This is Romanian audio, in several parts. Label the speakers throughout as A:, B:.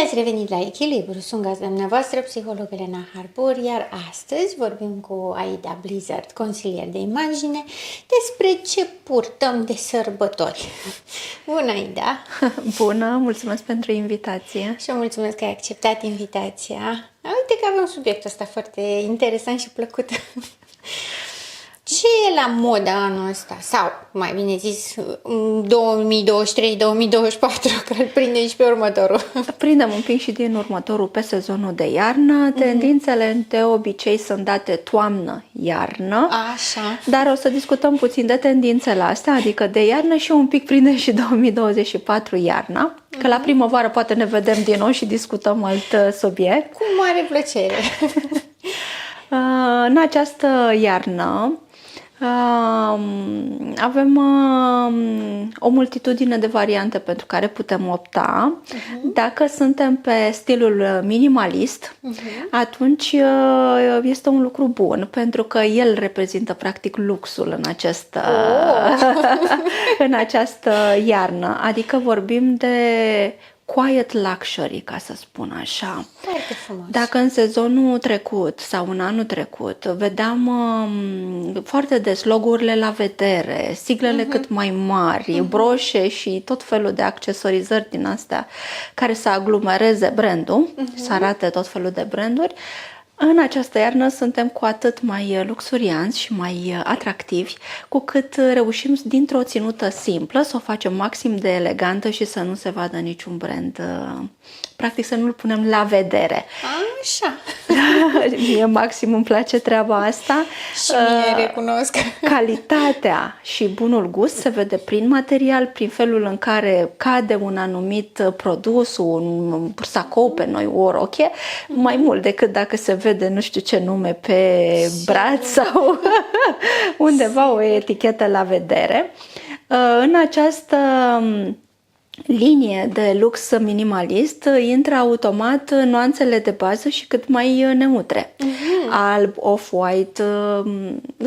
A: ați revenit la Echilibru. Sunt gazda dumneavoastră, psiholog Elena Harpur, iar astăzi vorbim cu Aida Blizzard, consilier de imagine, despre ce purtăm de sărbători. Bună, Aida!
B: Bună, mulțumesc pentru invitație.
A: Și eu mulțumesc că ai acceptat invitația. Uite că avem subiectul ăsta foarte interesant și plăcut. Ce e la modă anul ăsta? Sau, mai bine zis, 2023-2024, că îl prindem și pe următorul.
B: Prindem un pic și din următorul pe sezonul de iarnă. Tendințele de obicei sunt date toamnă-iarnă.
A: Așa.
B: Dar o să discutăm puțin de tendințele astea, adică de iarnă și un pic prindem și 2024 iarna. Că la primăvară poate ne vedem din nou și discutăm alt subiect.
A: Cu mare plăcere.
B: În această iarnă avem o multitudine de variante pentru care putem opta. Dacă suntem pe stilul minimalist, atunci este un lucru bun, pentru că el reprezintă practic luxul în această iarnă. Adică vorbim de quiet luxury, ca să spun așa.
A: Foarte frumos.
B: Dacă în sezonul trecut sau în anul trecut vedeam foarte des logo-urile la vedere, siglele cât mai mari, broșe și tot felul de accesorizări din astea care să aglomereze brandul, să arate tot felul de branduri, în această iarnă suntem cu atât mai luxurianți și mai atractivi, cu cât reușim dintr-o ținută simplă să o facem maxim de elegantă și să nu se vadă niciun brand, practic să nu-l punem la vedere.
A: Așa.
B: Mie maxim îmi place treaba asta.
A: Și mie recunosc.
B: Calitatea și bunul gust se vede prin material, prin felul în care cade un anumit produs, un sacou pe noi, o rochie, mai mult decât dacă se vede nu știu ce nume pe braț sau undeva o etichetă la vedere. În această linie de lux minimalist intră automat nuanțele de bază și cât mai neutre. Alb, off-white,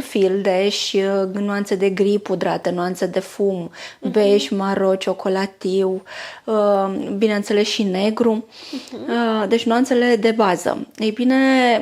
B: fildeș, nuanțe de gri pudrate, nuanțe de fum, bej, maro, ciocolatiu, bineînțeles și negru. Deci nuanțele de bază. Ei bine,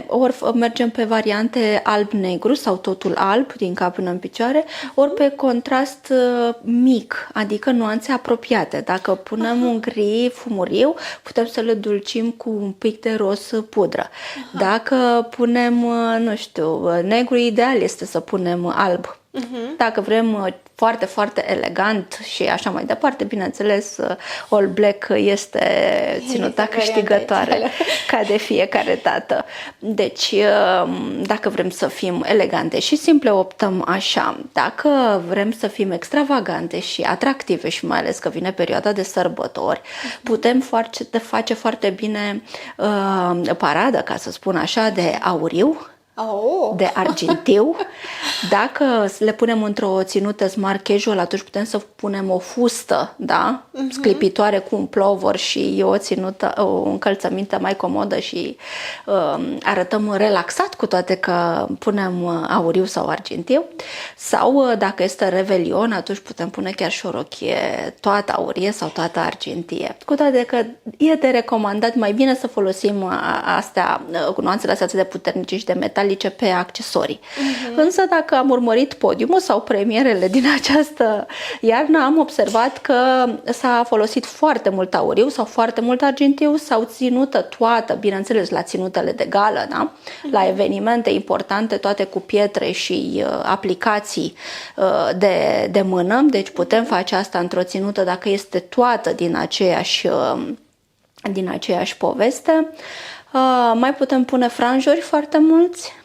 B: ori mergem pe variante alb-negru sau totul alb din cap până în picioare, ori pe contrast mic, adică nuanțe apropiate. Dacă punem un gri fumuriu, putem să le dulcim cu un pic de roz pudră. Dacă punem, nu știu, negru, ideal este să punem alb. Dacă vrem foarte, foarte elegant și așa mai departe, bineînțeles, all black este ținuta câștigătoare ca de fiecare dată. Deci, dacă vrem să fim elegante și simple, optăm așa. Dacă vrem să fim extravagante și atractive și mai ales că vine perioada de sărbători, putem face foarte bine parada, ca să spun așa, de auriu, de argintiu. Dacă le punem într-o ținută smart casual, atunci putem să punem o fustă, da? Sclipitoare cu un plover și o ținută, o încălțăminte mai comodă și arătăm relaxat, cu toate că punem auriu sau argintiu. Sau dacă este revelion, atunci putem pune chiar și o rochie toată aurie sau toată argintie. Cu toate că e de recomandat mai bine să folosim astea, cu nuanțele astea de puternice și de metalice pe accesorii. Însă dacă am urmărit podiumul sau premierele din această iarnă, am observat că s-a folosit foarte mult auriu sau foarte mult argintiu sau ținută toată, bineînțeles la ținutele de gală, da? La evenimente importante, toate cu pietre și aplicații de mână, deci putem face asta într-o ținută dacă este toată din aceeași poveste. Mai putem pune franjuri foarte mulți.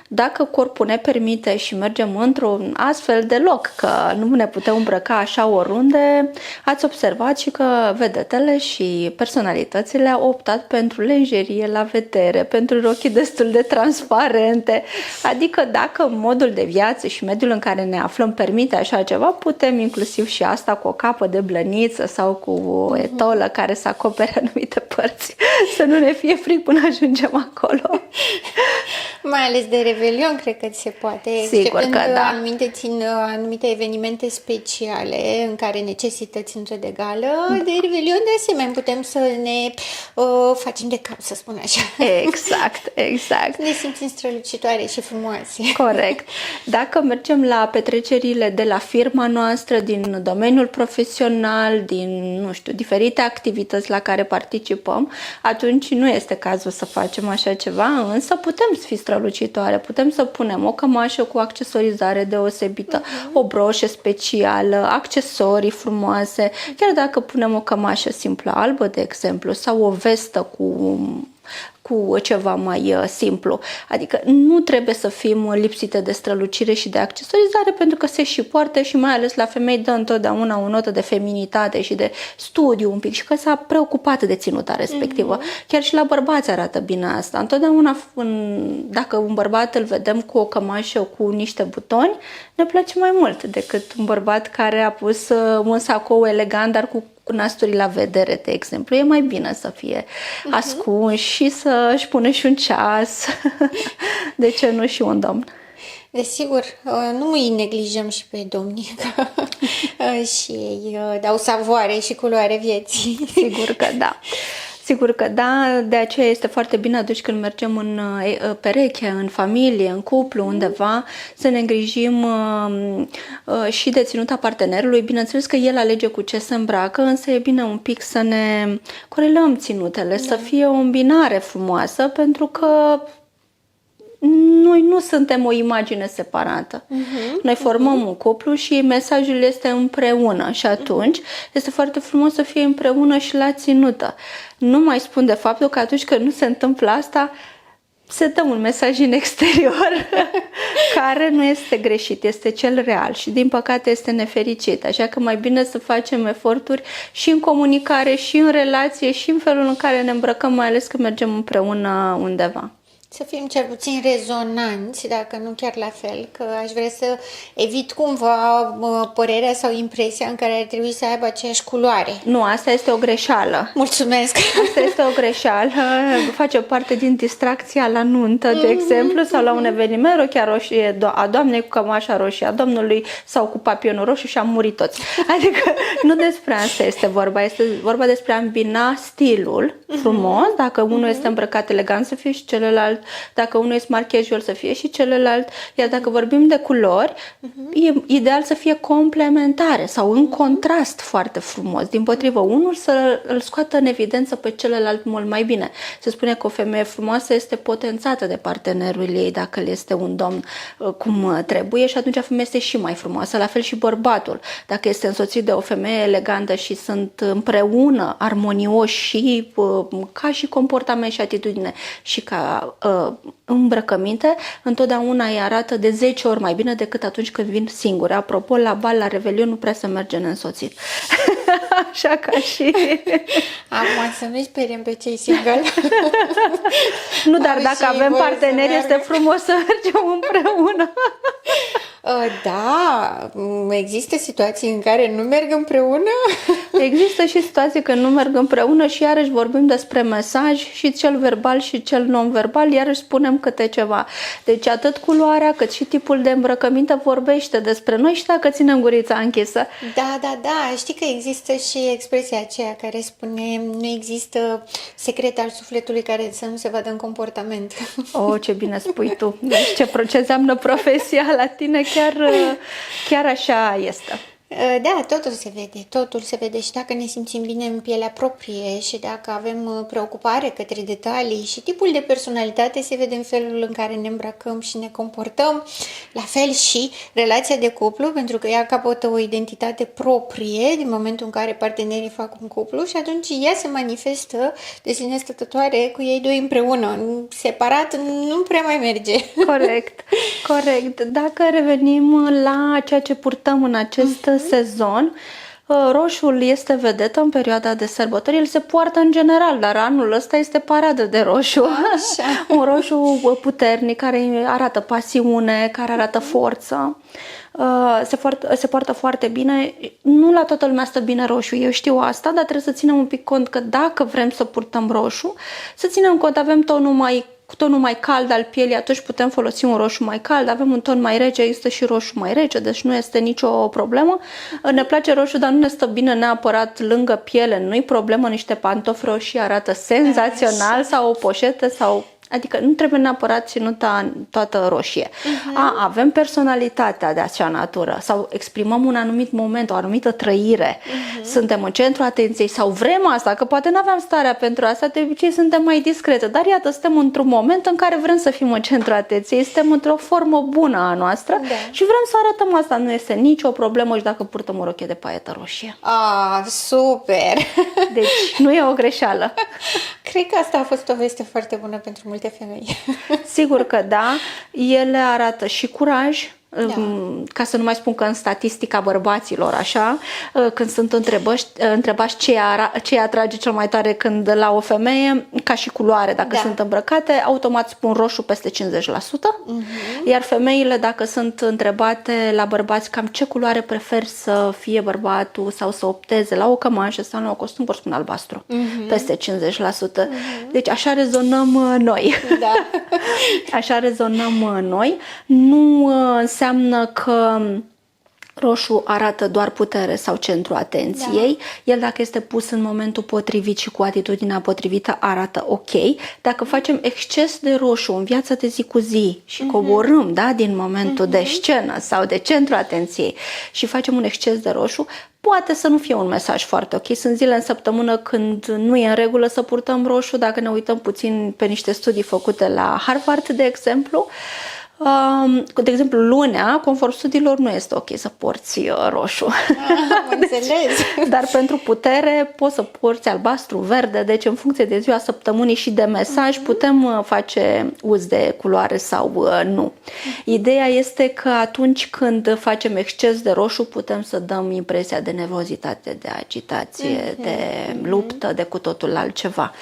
B: Dacă corpul ne permite și mergem într-un astfel de loc, că nu ne putem îmbrăca așa oriunde, ați observat și că vedetele și personalitățile au optat pentru lenjerie la vedere, pentru rochii destul de transparente. Adică dacă modul de viață și mediul în care ne aflăm permite așa ceva, putem inclusiv și asta cu o capă de blăniță sau cu o etolă care să acopere anumite părți, să nu ne fie frig până ajungem acolo.
A: mai ales de Revelion, cred că se poate.
B: Sigur că da.
A: Anumite evenimente speciale în care necesită ținută de gală. De Revelion, de asemenea, putem să ne facem de cap, să spun așa.
B: Exact.
A: Ne simțim strălucitoare și frumoase.
B: Corect. Dacă mergem la petrecerile de la firma noastră, din domeniul profesional, din, nu știu, diferite activități la care participăm, atunci nu este cazul să facem așa ceva, însă putem fi strălucitoare, putem să punem o cămașă cu accesorizare deosebită, o broșă specială, accesorii frumoase, chiar dacă punem o cămașă simplă albă, de exemplu, sau o vestă cu ceva mai simplu. Adică nu trebuie să fim lipsite de strălucire și de accesorizare, pentru că se și poartă și mai ales la femei dă întotdeauna o notă de feminitate și de studiu un pic și că s-a preocupat de ținuta respectivă. Chiar și la bărbați arată bine asta. Întotdeauna dacă un bărbat îl vedem cu o cămașă cu niște butoni, ne place mai mult decât un bărbat care a pus un sacou elegant, dar cu nasturi la vedere, de exemplu. E mai bine să fie ascuns și să-și pune și un ceas. De ce nu și un domn?
A: Desigur, nu îi neglijăm și pe domnii, și ei dau savoare și culoare vieții.
B: Sigur că da, de aceea este foarte bine atunci când mergem în pereche, în familie, în cuplu, undeva, să ne îngrijim și de ținuta partenerului. Bineînțeles că el alege cu ce se îmbracă, însă e bine un pic să ne corelăm ținutele, să fie o îmbinare frumoasă, pentru că noi nu suntem o imagine separată. Noi formăm un cuplu și mesajul este împreună și atunci este foarte frumos să fie împreună și la ținută. Nu mai spun de faptul că atunci când nu se întâmplă asta, se dă un mesaj în exterior care nu este greșit, este cel real și din păcate este nefericit. Așa că mai bine să facem eforturi și în comunicare, și în relație, și în felul în care ne îmbrăcăm, mai ales când mergem împreună undeva.
A: Să fim cel puțin rezonanți, dacă nu chiar la fel, că aș vrea să evit cumva părerea sau impresia în care ar trebui să aibă aceeași culoare.
B: Nu, asta este o greșeală.
A: Mulțumesc!
B: Asta este o greșeală, face parte din distracția la nuntă, de exemplu, sau la un eveniment, rochia roșie a doamnei cu cămașa roșie a domnului sau cu papionul roșu și am murit toți. Adică nu despre asta este vorba despre a îmbina stilul frumos, dacă unul este îmbrăcat elegant să fie și celălalt, dacă unul e smart casual să fie și celălalt, iar dacă vorbim de culori, e ideal să fie complementare sau în contrast foarte frumos. Dimpotrivă, unul să îl scoată în evidență pe celălalt mult mai bine. Se spune că o femeie frumoasă este potențată de partenerul ei dacă el este un domn cum trebuie și atunci femeia este și mai frumoasă. La fel și bărbatul. Dacă este însoțit de o femeie elegantă și sunt împreună armonioși și ca și comportament și atitudine și ca îmbrăcăminte, întotdeauna îi arată de 10 ori mai bine decât atunci când vin singure. Apropo, la bal, la Revelion nu prea se merge neînsoțit. Așa ca și...
A: Acum să nu-i speriem pe cei single.
B: Nu, dar dacă avem parteneri, este frumos să mergem împreună.
A: Da, există situații în care nu merg împreună?
B: Există și situații când nu merg împreună și iarăși vorbim despre mesaj și cel verbal și cel non-verbal, iarăși spunem câte ceva. Deci atât culoarea cât și tipul de îmbrăcăminte vorbește despre noi și dacă ținem gurița închisă.
A: Da, știi că există și expresia aceea care spune nu există secret al sufletului care să nu se vadă în comportament.
B: Oh, ce bine spui tu! Deci ce înseamnă profesia la tine, chiar așa este.
A: Da, totul se vede și dacă ne simțim bine în pielea proprie și dacă avem preocupare către detalii și tipul de personalitate se vede în felul în care ne îmbrăcăm și ne comportăm, la fel și relația de cuplu, pentru că ea capătă o identitate proprie din momentul în care partenerii fac un cuplu și atunci ea se manifestă de sine stătătoare cu ei doi împreună. Separat nu prea mai merge.
B: Corect. Dacă revenim la ceea ce purtăm în acest sezon, roșul este vedetă în perioada de sărbători, el se poartă în general, dar anul ăsta este paradă de roșu. Așa. Un roșu puternic care arată pasiune, care arată forță. Se poartă foarte bine. Nu la toată lumea stă bine roșu, eu știu asta, dar trebuie să ținem un pic cont că dacă vrem să purtăm roșu, să ținem cont, avem tonul mai cu tonul mai cald al pielii, atunci putem folosi un roșu mai cald. Avem un ton mai rece, există și roșu mai rece, deci nu este nicio problemă. Ne place roșu, dar nu ne stă bine neapărat lângă piele, nu-i problemă, niște pantofi roșii arată senzațional sau o poșetă sau... Adică nu trebuie neapărat ținută toată roșie. Avem personalitatea de acea natură sau exprimăm un anumit moment, o anumită trăire. Suntem în centru atenției sau vrem asta, că poate nu aveam starea pentru asta, de obicei suntem mai discrete, dar iată, suntem într-un moment în care vrem să fim în centru atenției, suntem într-o formă bună a noastră și vrem să arătăm asta. Nu este nicio problemă și dacă purtăm o rochie de paietă roșie.
A: Super!
B: Deci nu e o greșeală.
A: Cred că asta a fost o veste foarte bună pentru multe femei.
B: Sigur că da, ele arată și curaj, ca să nu mai spun că în statistica bărbaților, așa, când sunt întrebați ce atrage cel mai tare când la o femeie, ca și culoare, dacă sunt îmbrăcate, automat spun roșu peste 50%, iar femeile, dacă sunt întrebate la bărbați cam ce culoare prefer să fie bărbatul sau să opteze la o cămașă sau la o costum, vor spune albastru, peste 50%. Deci așa rezonăm noi. Așa rezonăm noi. Nu înseamnă că roșu arată doar putere sau centru atenției. El, dacă este pus în momentul potrivit și cu atitudinea potrivită, arată ok. Dacă facem exces de roșu în viața de zi cu zi și coborâm din momentul de scenă sau de centru atenției și facem un exces de roșu, poate să nu fie un mesaj foarte ok. Sunt zile în săptămână când nu e în regulă să purtăm roșu. Dacă ne uităm puțin pe niște studii făcute la Harvard, de exemplu, de exemplu, lunea, conform studiilor, nu este ok să porți roșu.
A: Înțeles.
B: Dar pentru putere poți să porți albastru, verde, deci în funcție de ziua săptămânii și de mesaj putem face uz de culoare sau nu. Ideea este că atunci când facem exces de roșu putem să dăm impresia de nervozitate, de agitație, de luptă, de cu totul altceva.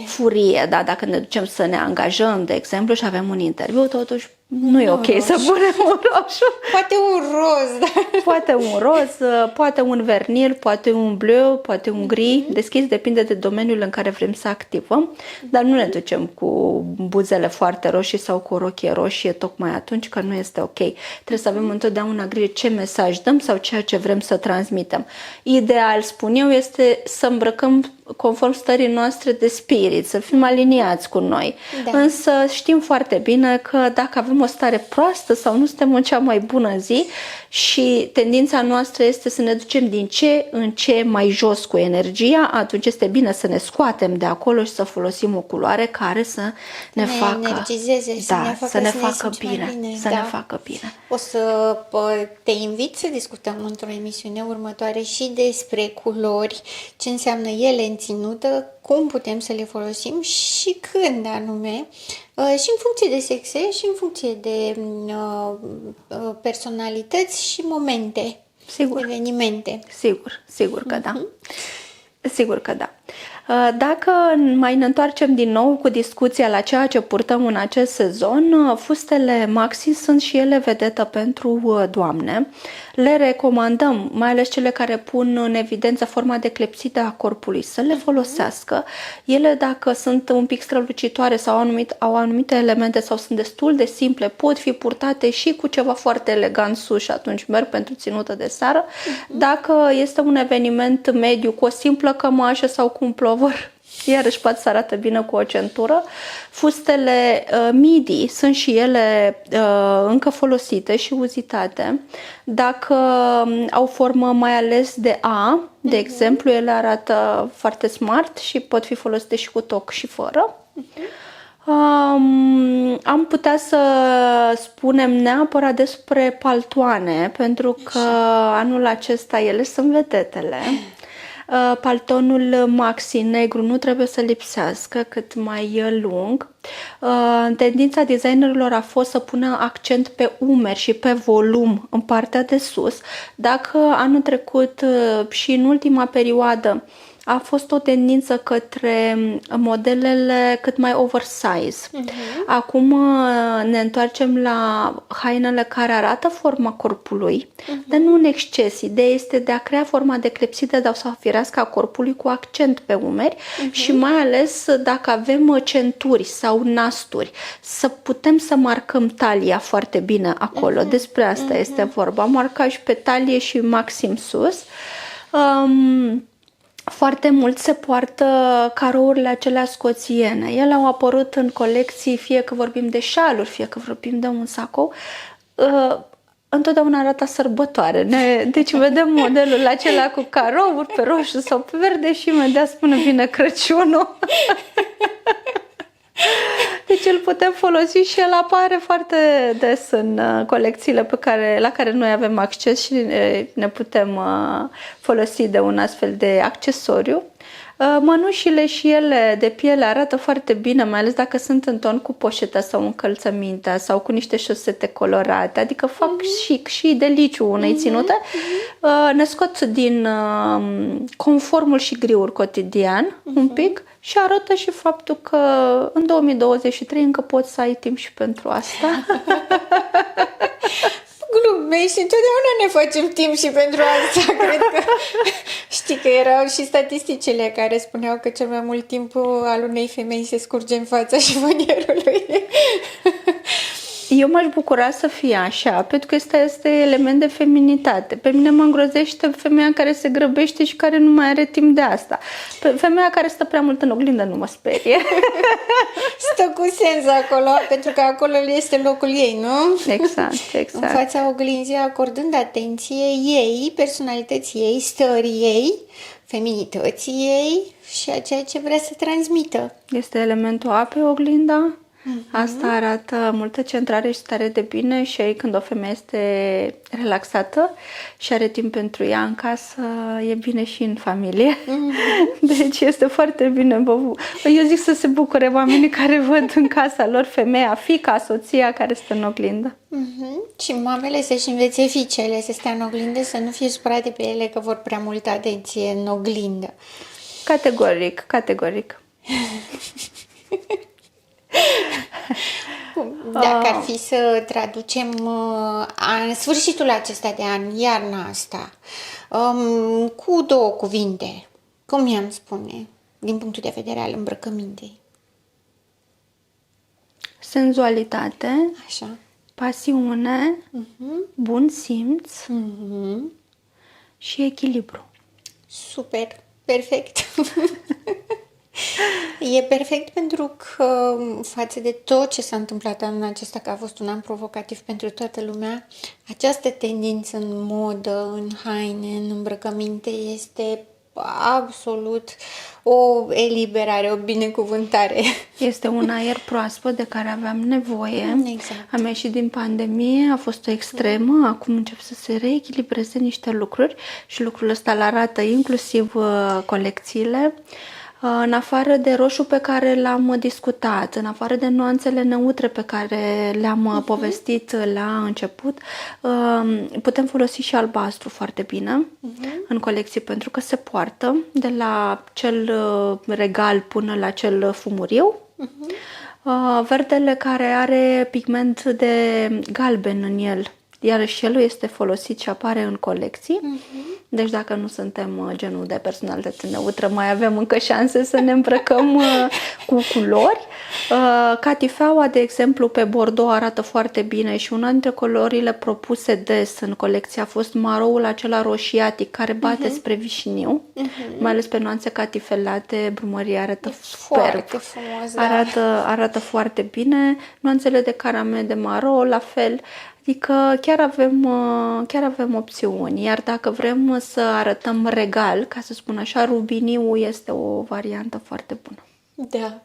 B: Furie, da, dacă ne ducem să ne angajăm, de exemplu, și avem un interviu, totuși nu e ok să punem un roșu.
A: Poate un roz, da.
B: Poate un roz, poate un vernil, poate un bleu, poate un gri. Deschis, depinde de domeniul în care vrem să activăm, dar nu ne ducem cu buzele foarte roșii sau cu o rochie roșie tocmai atunci, că nu este ok. Trebuie să avem întotdeauna grijă ce mesaj dăm sau ceea ce vrem să transmitem. Ideal, spun eu, este să îmbrăcăm conform stării noastre de spirit, să fim aliniați cu noi. Însă știm foarte bine că dacă avem o stare proastă sau nu suntem în cea mai bună zi și tendința noastră este să ne ducem din ce în ce mai jos cu energia, atunci este bine să ne scoatem de acolo și să folosim o culoare care să ne facă
A: energizeze,
B: să ne facă bine. Să ne facă bine.
A: O să te invit să discutăm într-o emisiune următoare și despre culori, ce înseamnă ele în ținută, cum putem să le folosim și când anume, și în funcție de sexe și în funcție de personalități și momente, evenimente.
B: Sigur că da. Sigur că da. Dacă mai ne întoarcem din nou cu discuția la ceea ce purtăm în acest sezon, fustele maxi sunt și ele vedetă pentru doamne. Le recomandăm, mai ales cele care pun în evidență forma de clepsidă a corpului, să le folosească. Ele, dacă sunt un pic strălucitoare sau au anumite elemente sau sunt destul de simple, pot fi purtate și cu ceva foarte elegant sus și atunci merg pentru ținută de seară. Dacă este un eveniment mediu cu o simplă cămașă sau cu un plovăr, iarăși poate să arate bine cu o centură. Fustele midi sunt și ele încă folosite și uzitate. Dacă au formă mai ales de A, de exemplu, ele arată foarte smart și pot fi folosite și cu toc și fără. Am putea să spunem neapărat despre paltoane, pentru că anul acesta ele sunt vedetele. Paltonul maxi negru nu trebuie să lipsească, cât mai lung. Tendința designerilor a fost să pună accent pe umeri și pe volum în partea de sus. Dacă anul trecut și în ultima perioadă a fost o tendință către modelele cât mai oversize. Acum ne întoarcem la hainele care arată forma corpului, dar nu în exces. Ideea este de a crea forma de clepsidă sau firească a corpului cu accent pe umeri și mai ales dacă avem centuri sau nasturi, să putem să marcăm talia foarte bine acolo. Despre asta este vorba. Marcaj pe talie și maxim sus. Foarte mult se poartă carourile acelea scoțiene. Ele au apărut în colecții, fie că vorbim de șaluri, fie că vorbim de un sacou. Întotdeauna arată sărbătoare. Deci vedem modelul acela cu carouri pe roșu sau pe verde și imediat spune vine Crăciunul. Deci îl putem folosi și el apare foarte des în colecțiile la care noi avem acces și ne putem folosi de un astfel de accesoriu. Mănușile și ele de piele arată foarte bine, mai ales dacă sunt în ton cu poșeta sau încălțămintea sau cu niște șosete colorate, adică fac chic și deliciu unei ținute. Ne scot din conformul și griul cotidian un pic și arată și faptul că în 2023 încă poți să ai timp și pentru asta.
A: Glumești, întotdeauna ne facem timp și pentru asta. Cred că știi că erau și statisticile care spuneau că cel mai mult timp al unei femei se scurge în fața șifonierului.
B: Eu m-aș bucura să fie așa, pentru că ăsta este element de feminitate. Pe mine mă îngrozește femeia care se grăbește și care nu mai are timp de asta. Femeia care stă prea mult în oglindă nu mă sperie.
A: Stă cu sens acolo, pentru că acolo este locul ei, nu?
B: Exact.
A: În fața oglinzii, acordând atenție ei, personalității ei, stării ei, feminității ei și a ceea ce vrea să transmită.
B: Este elementul apei oglinda. Asta arată multă centrare și stare de bine și ei, când o femeie este relaxată și are timp pentru ea în casă, e bine și în familie. Deci este foarte bine. Eu zic să se bucure oamenii care văd în casa lor femeia, fiica, soția care stă în oglindă.
A: Și mamele să-și învețe fiicele să stea în oglindă, să nu fie supărate pe ele că vor prea multă atenție în oglindă.
B: Categoric.
A: Dacă ar fi să traducem în sfârșitul acesta de an, iarna asta, cu două cuvinte, cum i-am spune, din punctul de vedere al îmbrăcămintei?
B: Senzualitate,
A: Așa.
B: pasiune, bun simț și echilibru.
A: Super, perfect. E perfect pentru că față de tot ce s-a întâmplat anul acesta, că a fost un an provocativ pentru toată lumea, această tendință în modă, în haine, în îmbrăcăminte este absolut o eliberare, o binecuvântare.
B: Este un aer proaspăt de care aveam nevoie.
A: Exact.
B: Am ieșit din pandemie, a fost o extremă, acum încep să se reechilibreze niște lucruri și lucrul ăsta îl arată inclusiv colecțiile. În afară de roșu pe care l-am discutat, în afară de nuanțele neutre pe care le-am povestit la început, putem folosi și albastru foarte bine în colecții, pentru că se poartă de la cel regal până la cel fumuriu. Verdele care are pigment de galben în el, iarăși el este folosit și apare în colecții. Deci dacă nu suntem genul de personalitate neutră, mai avem încă șanse să ne îmbrăcăm cu culori. Catifeaua, de exemplu, pe bordeaux arată foarte bine și una dintre culorile propuse des în colecție a fost maroul acela roșiatic care bate spre vișiniu, mai ales pe nuanțe catifelate, brumăria arată superb.
A: Frumos, da.
B: Arată foarte bine. Nuanțele de caramel, de maro, la fel. Adică chiar avem opțiuni, iar dacă vrem să arătăm regal, ca să spun așa, rubiniu este o variantă foarte bună.
A: Da.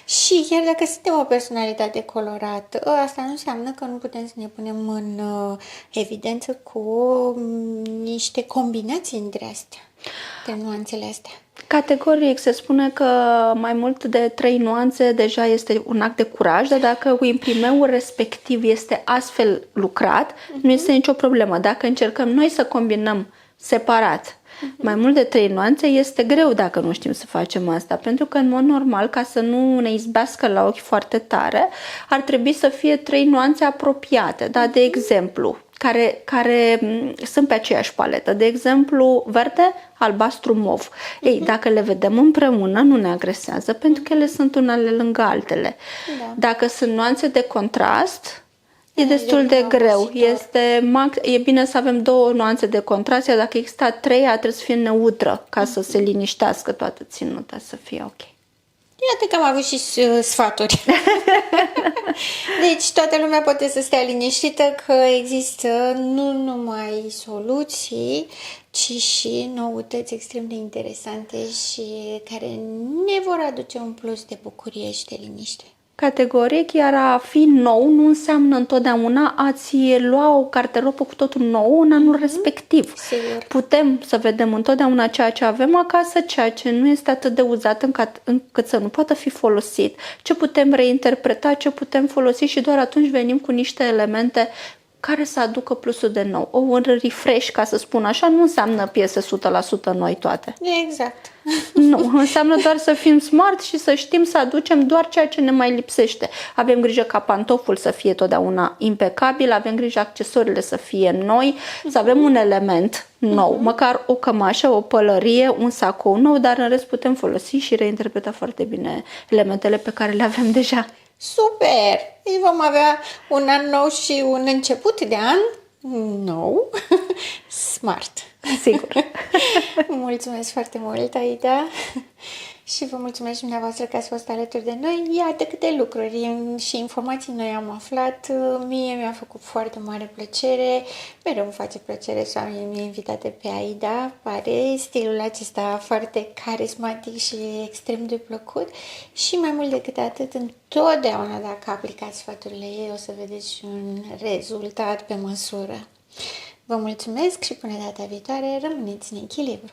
A: Și chiar dacă suntem o personalitate colorată, asta nu înseamnă că nu putem să ne punem în evidență cu niște combinații între astea, între nuanțele astea.
B: Categoric, se spune că mai mult de 3 nuanțe deja este un act de curaj, dar dacă imprimeul respectiv este astfel lucrat, nu este nicio problemă. Dacă încercăm noi să combinăm separat. Mai mult de 3 nuanțe este greu dacă nu știm să facem asta, pentru că în mod normal, ca să nu ne izbească la ochi foarte tare, ar trebui să fie 3 nuanțe apropiate, da? De exemplu, care sunt pe aceeași paletă. De exemplu, verde, albastru, mov. Ei, dacă le vedem împreună, nu ne agresează, pentru că ele sunt unele lângă altele.
A: Da.
B: Dacă sunt nuanțe de contrast, e destul de greu. E bine să avem 2 nuanțe de contrast, iar dacă există a 3-a, trebuie să fie neutră, ca să se liniștească toată ținuta, să fie ok.
A: Iată că am avut și sfaturi. Deci toată lumea poate să stea liniștită că există nu numai soluții, ci și noutăți extrem de interesante și care ne vor aduce un plus de bucurie și de liniște.
B: Categoric, iar a fi nou nu înseamnă întotdeauna a-ți lua o garderobă cu totul nou în anul respectiv.
A: Sigur.
B: Putem să vedem întotdeauna ceea ce avem acasă, ceea ce nu este atât de uzat încât să nu poată fi folosit, ce putem reinterpreta, ce putem folosi și doar atunci venim cu niște elemente care să aducă plusul de nou. Un refresh, ca să spun așa, nu înseamnă piese 100% noi toate.
A: Exact.
B: Nu, înseamnă doar să fim smart și să știm să aducem doar ceea ce ne mai lipsește. Avem grijă ca pantoful să fie totdeauna impecabil, avem grijă accesoriile să fie noi, să avem un element nou, măcar o cămașă, o pălărie, un sacou nou, dar în rest putem folosi și reinterpreta foarte bine elementele pe care le avem deja.
A: Super! Ei vom avea un an nou și un început de an nou, smart.
B: Sigur.
A: Mulțumesc foarte mult, Aida, și vă mulțumesc dumneavoastră că ați fost alături de noi. Iată câte lucruri și informații noi am aflat. Mie mi-a făcut foarte mare plăcere, mereu îmi face plăcere să am invitate pe Aida. Pare stilul acesta foarte carismatic și extrem de plăcut și mai mult decât atât, întotdeauna dacă aplicați sfaturile ei o să vedeți un rezultat pe măsură. Vă mulțumesc și până data viitoare rămâneți în echilibru.